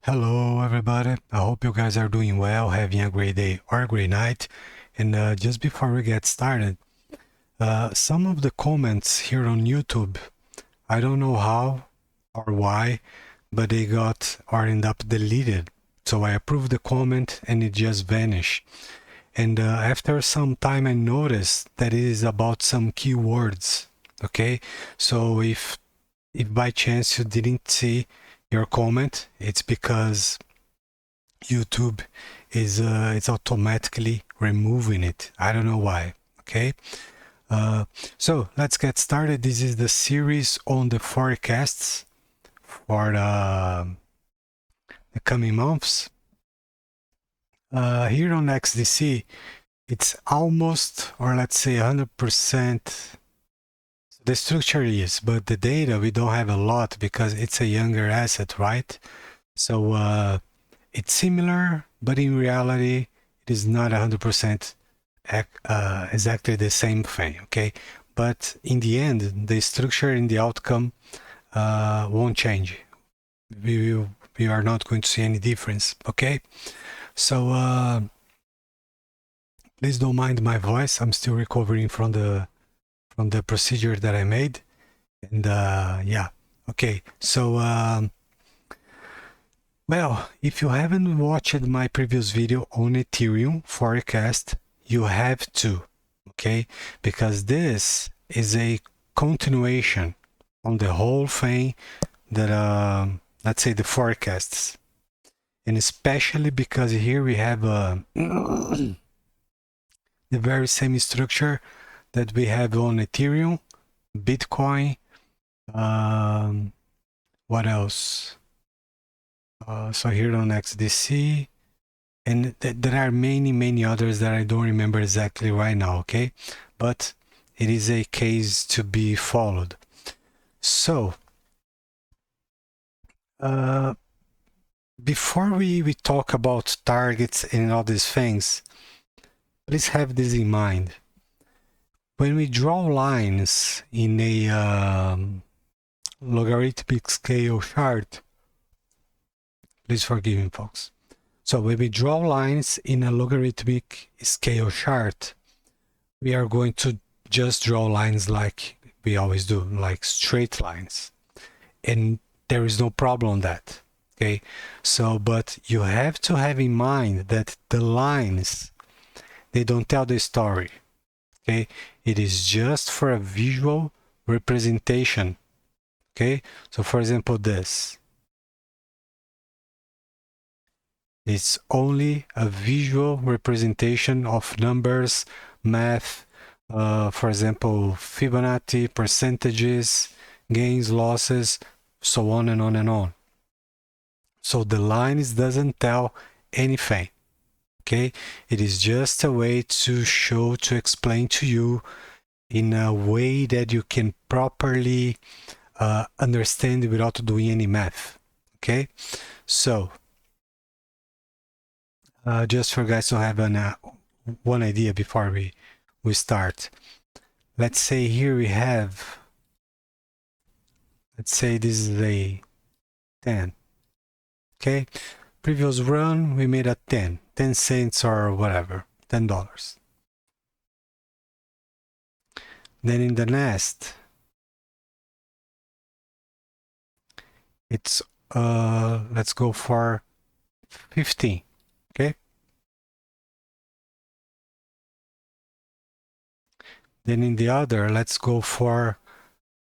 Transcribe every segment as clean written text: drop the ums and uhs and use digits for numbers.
Hello, everybody. I hope you guys are doing well, having a great day or a great night. And just before we get started, some of the comments here on YouTube, I don't know how or why, but they got or end up deleted. So I approved the comment and it just vanished. And after some time, I noticed that it is about some keywords. Okay, so if by chance you didn't see your comment, it's because YouTube is it's automatically removing it. I don't know why. Okay, so let's get started. This is the series on the forecasts for the coming months. Here on XDC, it's almost, or let's say 100%. The structure is, but the data we don't have a lot because it's a younger asset, right? So it's similar, but in reality, it is not 100% exactly the same thing, okay? But in the end, the structure and the outcome won't change. We are not going to see any difference, okay? So please don't mind my voice. I'm still recovering from the procedure that I made. And yeah, okay. So well, if you haven't watched my previous video on Ethereum forecast, you have to, okay? Because this is a continuation on the whole thing that, let's say, the forecasts. And especially because here we have the very same structure that we have on Ethereum, Bitcoin, what else? So here on XDC, and there are many others that I don't remember exactly right now, okay? But it is a case to be followed. So before we talk about targets and all these things, please have this in mind. When we draw lines in a logarithmic scale chart, please forgive me, folks. So when we draw lines in a logarithmic scale chart, we are going to just draw lines like we always do, like straight lines. And there is no problem on that, okay? So, but you have to have in mind that the lines, they don't tell the story, okay? It is just for a visual representation, okay? So for example, this. It's only a visual representation of numbers, math, for example, Fibonacci, percentages, gains, losses, so on and on and on. So the lines doesn't tell anything, okay? It is just a way to show, to explain to you in a way that you can properly understand without doing any math, okay? So just for guys to have one idea before we start. Let's say here we have, let's say this is a 10, okay? Previous run, we made a 10 cents or whatever, $10. Then in the next, it's, let's go for 15, okay? Then in the other, let's go for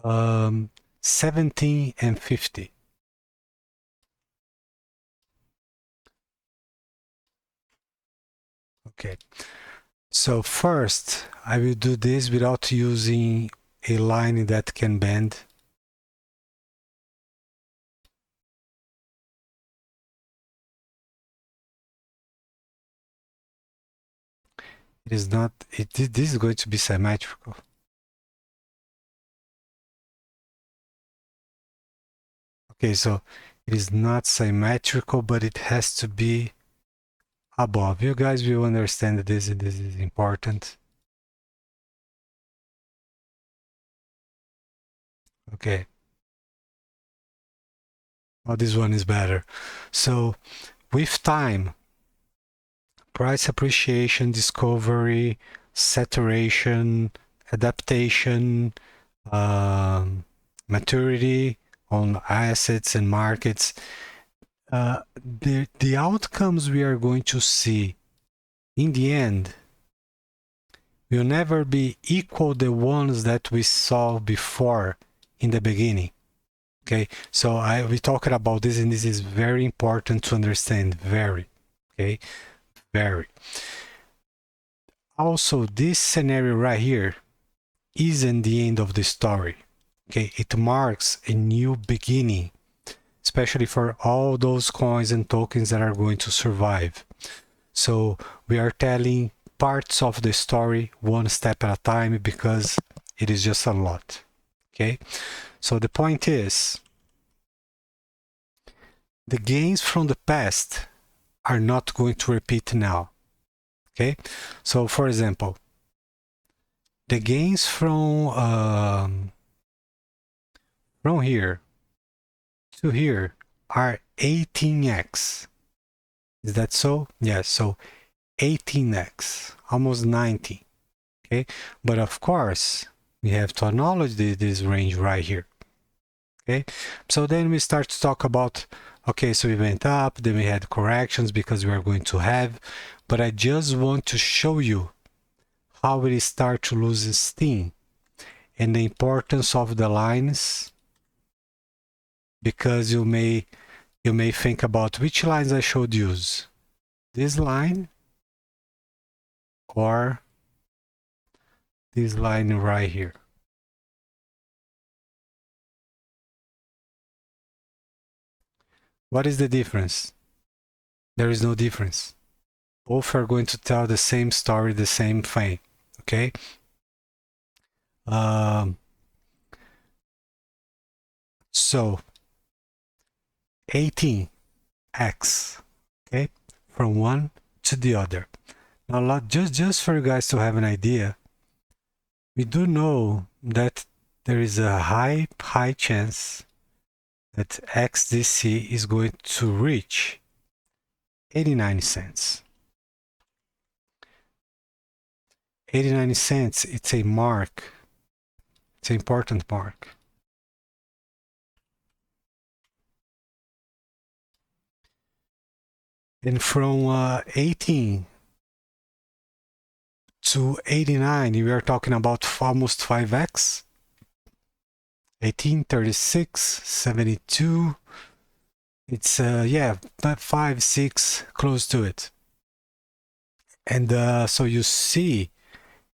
17 and 50. Okay, so first I will do this without using a line that can bend. It is not, this is going to be symmetrical. Okay, so it is not symmetrical, but it has to be above. You guys will understand that this is important. Okay. Oh, this one is better. So with time, price appreciation, discovery, saturation, adaptation, maturity on assets and markets, the outcomes we are going to see in the end will never be equal the ones that we saw before in the beginning. Okay, so we talked about this, and this is very important to understand. Very, okay, very. Also, this scenario right here isn't the end of the story. Okay, it marks a new beginning, especially for all those coins and tokens that are going to survive. So we are telling parts of the story one step at a time because it is just a lot. Okay, so the point is, the gains from the past are not going to repeat now. Okay, so for example, the gains from here to here are 18x. Is that so? Yes, so 18x, almost 90. Okay, but of course we have to acknowledge this range right here. Okay, so then we start to talk about, okay, so we went up, then we had corrections because we are going to have, but I just want to show you how it start to lose steam and the importance of the lines, because you may think about which lines I should use, this line or this line right here. What is the difference? There is no difference. Both are going to tell the same story, the same thing. Okay. So 18x, okay, from one to the other. Now, just for you guys to have an idea, we do know that there is a high chance that XDC is going to reach 89 cents. 89 cents, it's a mark. It's an important mark. And from 18 to 89, we are talking about almost 5x. 18, 36, 72. It's, yeah, 5, 6, close to it. And so you see,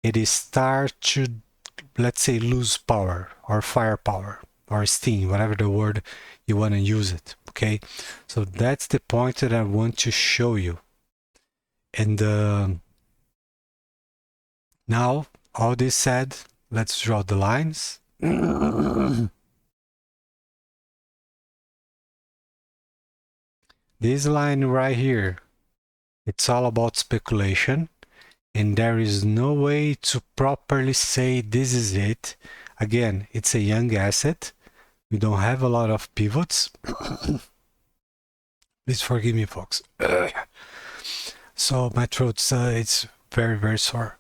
it is start to, let's say, lose power or firepower or steam, whatever the word you want to use it. Okay, so that's the point that I want to show you. And now, all this said, let's draw the lines. This line right here, it's all about speculation, and there is no way to properly say this is it. Again, it's a young asset. We don't have a lot of pivots. Please forgive me, folks. So my throat's it's very, very sore.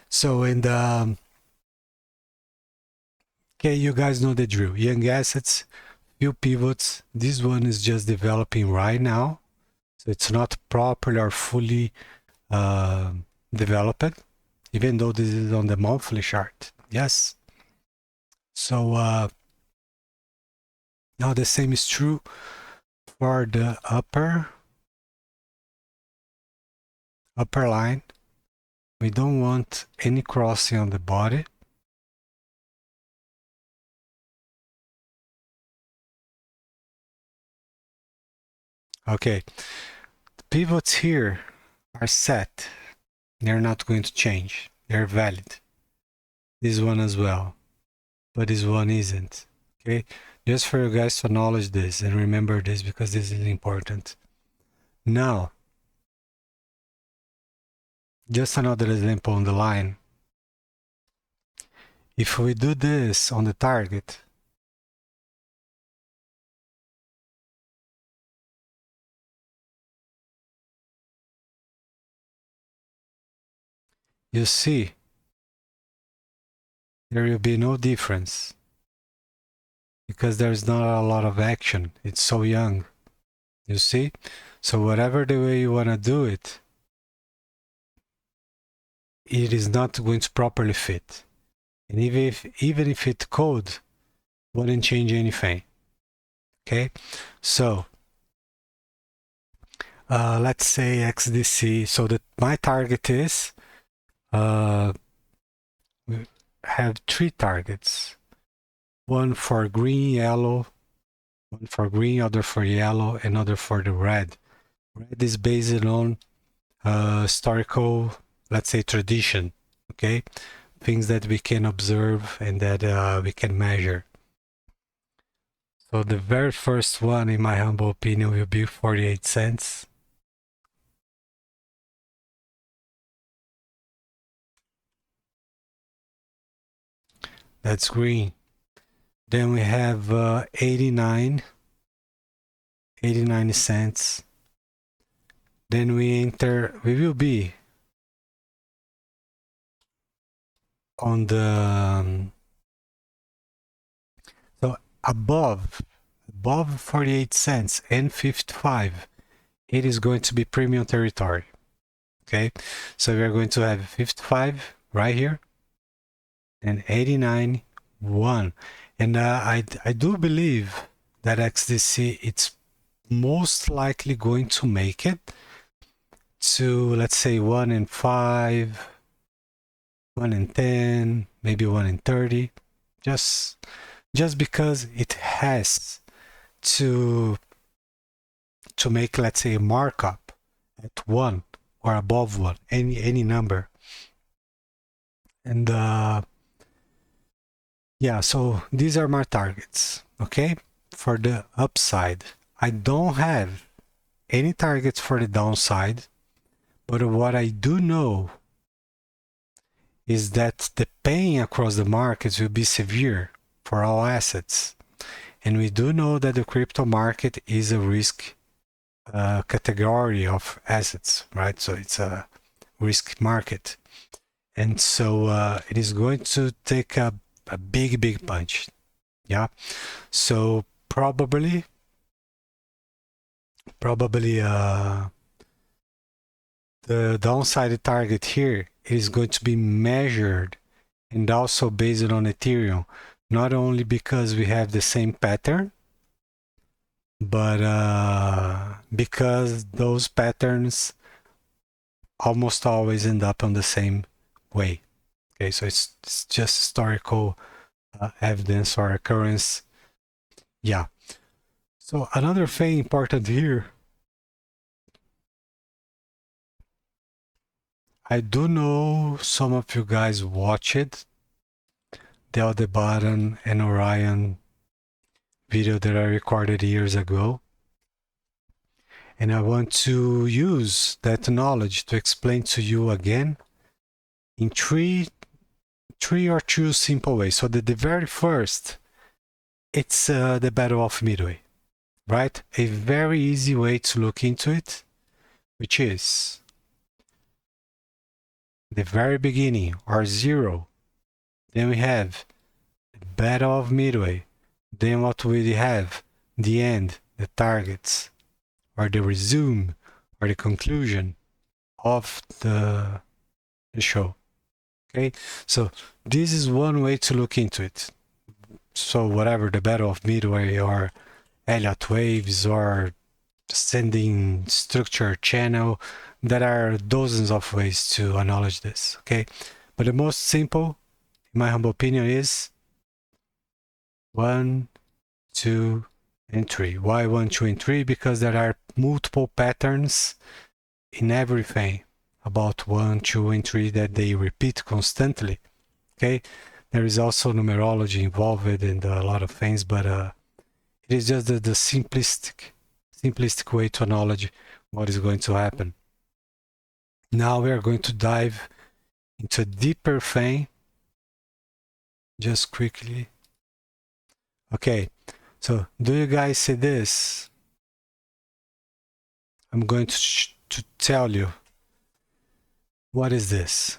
So in the okay, you guys know the drill. Young assets, few pivots. This one is just developing right now, so it's not properly or fully developed, even though this is on the monthly chart. Yes. So now the same is true for the upper line. We don't want any crossing on the body. Okay, the pivots here are set. They're not going to change. They're valid. This one as well, but this one isn't. Okay, just for you guys to acknowledge this and remember this, because this is important. Now, just another example on the line. If we do this on the target, you see, there will be no difference because there's not a lot of action. It's so young, you see? So whatever the way you want to do it, it is not going to properly fit. And even if it code, wouldn't change anything. Okay, so let's say XDC. So that my target is we have 3 targets. One for green, yellow, one for green, other for yellow, and other for the red. Red is based on historical, let's say, tradition. Okay, things that we can observe and that we can measure. So the very first one, in my humble opinion, will be 48 cents. That's green. Then we have 89 cents. Then we will be on the, so above 48 cents and 55, it is going to be premium territory. Okay, so we are going to have 55 right here and 89, 1. And I do believe that XDC, it's most likely going to make it to, let's say, 1 in 5, 1 in 10, maybe 1 in 30, just because it has to make, let's say, a markup at 1 or above 1, any number. And yeah, so these are my targets. Okay, for the upside, I don't have any targets for the downside, but what I do know is that the pain across the markets will be severe for all assets. And we do know that the crypto market is a risk category of assets, right? So it's a risk market. And so it is going to take a big punch. Yeah. So probably the downside target here is going to be measured and also based on Ethereum, not only because we have the same pattern, but because those patterns almost always end up on the same way. Okay, so it's just historical evidence or occurrence. Yeah. So another thing important here, I do know some of you guys watched the Aldebaran and Orion video that I recorded years ago. And I want to use that knowledge to explain to you again in three or two simple ways. So the very first, it's the Battle of Midway, right? A very easy way to look into it, which is the very beginning, or 0. Then we have the Battle of Midway. Then what we have? The end, the targets, or the resume, or the conclusion of the show. Okay, so this is one way to look into it. So whatever, the Battle of Midway, or Elliott waves, or ascending structure channel, there are dozens of ways to acknowledge this. Okay, but the most simple, in my humble opinion, is 1, 2, and 3. Why 1, 2, and 3? Because there are multiple patterns in everything about 1, 2, and 3 that they repeat constantly. Okay, there is also numerology involved and a lot of things, but it is just the simplistic way to acknowledge what is going to happen. Now we are going to dive into a deeper thing, just quickly. Okay, so do you guys see this? I'm going to tell you. What is this?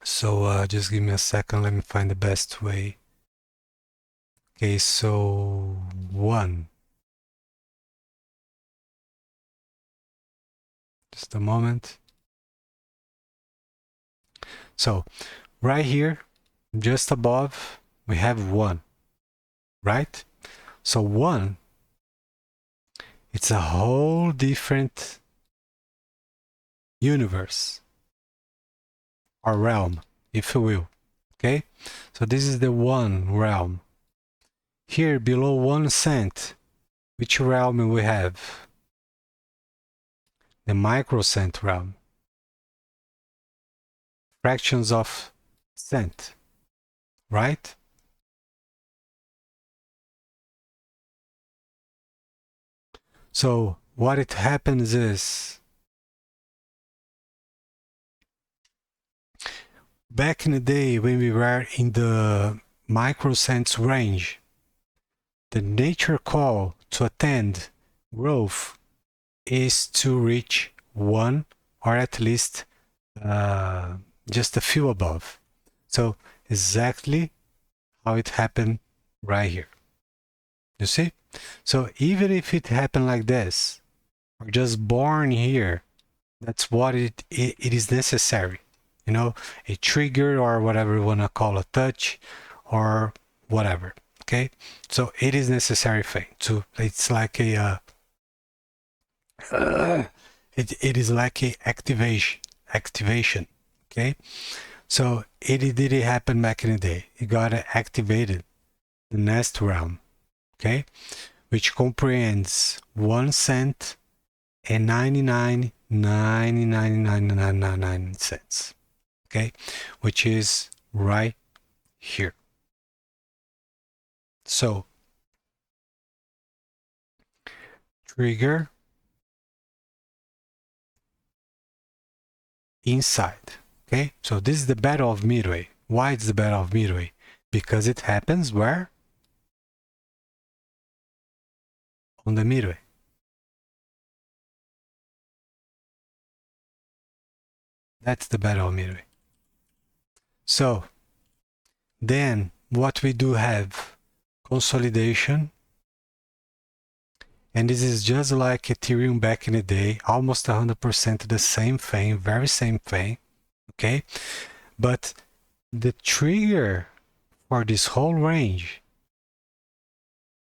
So just give me a second, let me find the best way. Okay, so 1. Just a moment. So right here, just above, we have 1, right? So 1, it's a whole different universe or realm, if you will. Okay, so this is the 1 realm. Here below 1 cent, which realm we have? The microcent realm. Fractions of cent, right? So what it happens is, back in the day when we were in the microcents range, the nature call to attend growth is to reach 1 or at least just a few above. So exactly how it happened right here. You see? So even if it happened like this, or just born here, that's what it is necessary. You know, a trigger or whatever you want to call a touch or whatever. Okay, so it is necessary thing to. It's like a it is like a activation. Okay, so it didn't happen back in the day. It got activated the next realm. Okay, which comprehends 1 cent and 99 cents. Okay, which is right here. So trigger inside. Okay, so this is the battle of Midway. Why it's the battle of Midway? Because it happens where? On the Midway. That's the battle of Midway. So then what we do have? Consolidation. And this is just like Ethereum back in the day, almost 100% the same thing, very same thing. Okay, but the trigger for this whole range,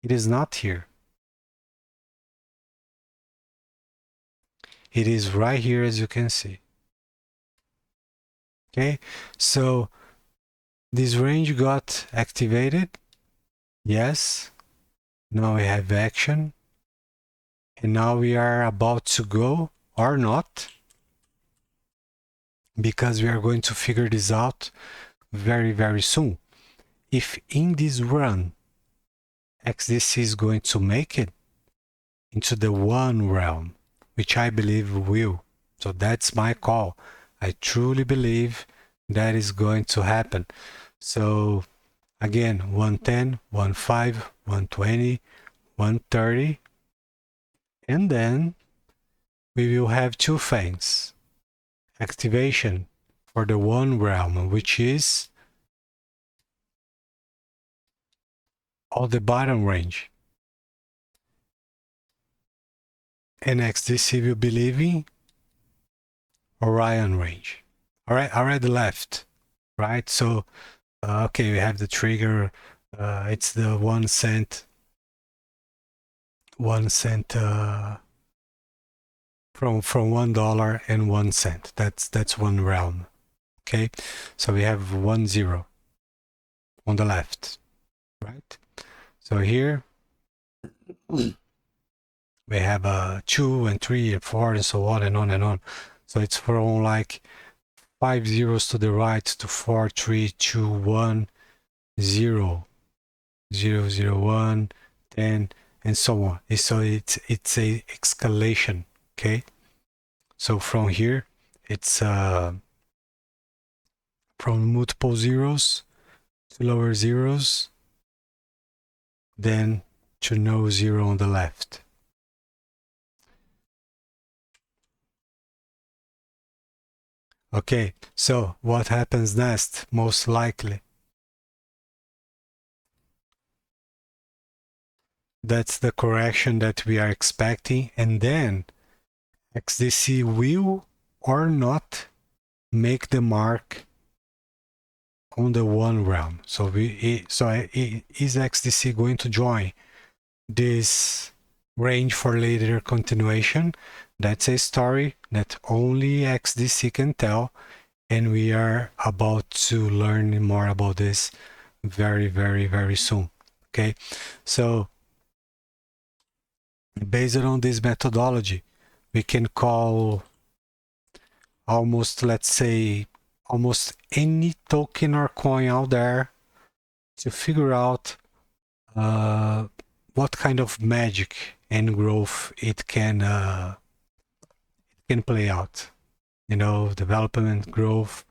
it is not here. It is right here, as you can see. Okay, so this range got activated. Yes, now we have action, and now we are about to go or not, because we are going to figure this out very, very soon. If in this run XDC is going to make it into the 1 realm, which I believe will. So that's my call. I truly believe that is going to happen. So again, 110, 1.5, 120, 130, and then we will have 2 things. Activation for the 1 realm, which is all the bottom range. And XDC will be leaving Orion range. All right, already left, right? So okay, we have the trigger. It's the 1 cent. 1 cent from $1 and 1 cent. That's 1 realm. Okay, so we have 1 0 on the left, right? So here we have 2 and 3 and 4 and so on and on and on. So it's from like 5 zeros to the right to 4 3 2 1 0 0 0 1 10 and so on. So it's a escalation. Okay, so from here it's from multiple zeros to lower zeros, then to no zero on the left. Okay, so what happens next? Most likely, that's the correction that we are expecting, and then XDC will or not make the mark on the one realm. So is XDC going to join this range for later continuation? That's a story that only XDC can tell, and we are about to learn more about this very, very, very soon. Okay, so based on this methodology, we can call almost, let's say, almost any token or coin out there to figure out what kind of magic and growth it can play out. You know, development, growth.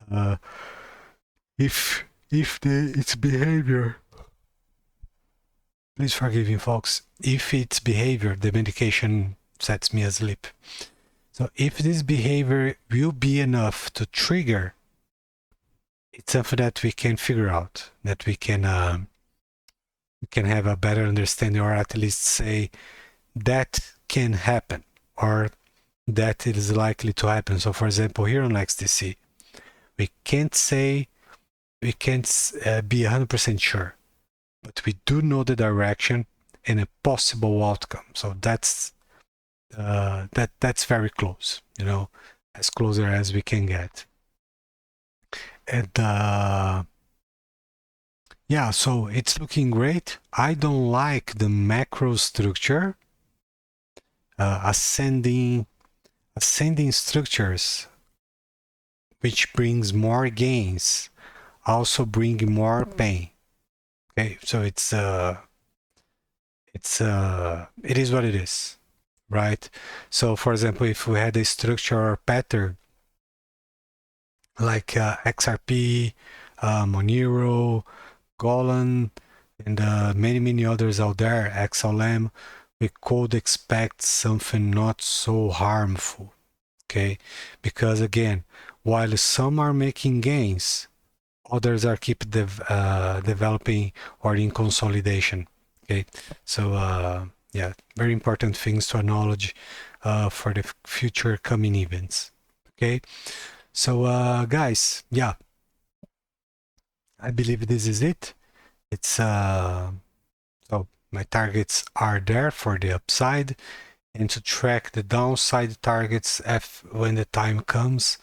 Uh, if its behavior, please forgive me, folks. If its behavior, the medication sets me asleep. So if this behavior will be enough to trigger, it's something that we can figure out, that we can have a better understanding, or at least say that can happen, or that it is likely to happen. So for example, here on XDC, we can't be 100% sure, but we do know the direction and a possible outcome. So that's very close, you know, as closer as we can get. And yeah, so it's looking great. I don't like the macro structure. Ascending structures, which brings more gains, also bring more pain. Okay, so it is what it is, right? So for example, if we had a structure or pattern like XRP, Monero, Golan, and many others out there, XLM, we could expect something not so harmful. Okay, because again, while some are making gains, others are keep developing or in consolidation. Okay, so yeah, very important things to acknowledge for the future coming events. Okay, so guys, yeah, I believe this is it. It's so my targets are there for the upside, and to track the downside targets when the time comes,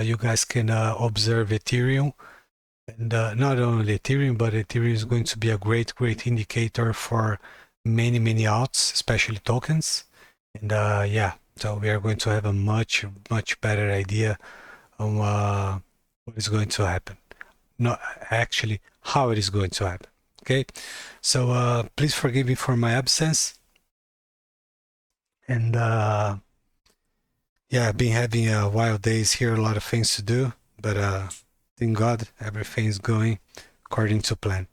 you guys can observe Ethereum. And not only Ethereum, but Ethereum is going to be a great indicator for many alts, especially tokens. And yeah, so we are going to have a much better idea on what is going to happen. Not actually how it is going to happen. Okay, so please forgive me for my absence. And yeah, I've been having wild days here, a lot of things to do, but thank God everything's going according to plan.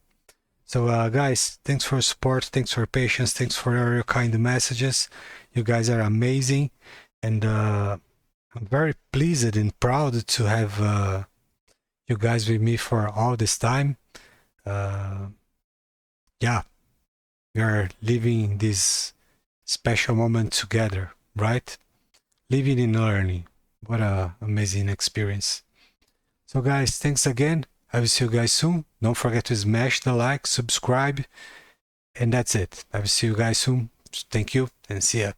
So guys, thanks for your support, thanks for your patience, thanks for all your kind messages. You guys are amazing, and I'm very pleased and proud to have you guys with me for all this time. Yeah, we are living this special moment together, right? Living and learning. What a amazing experience. So guys, thanks again. I will see you guys soon. Don't forget to smash the like, subscribe, and that's it. I will see you guys soon. Thank you and see ya.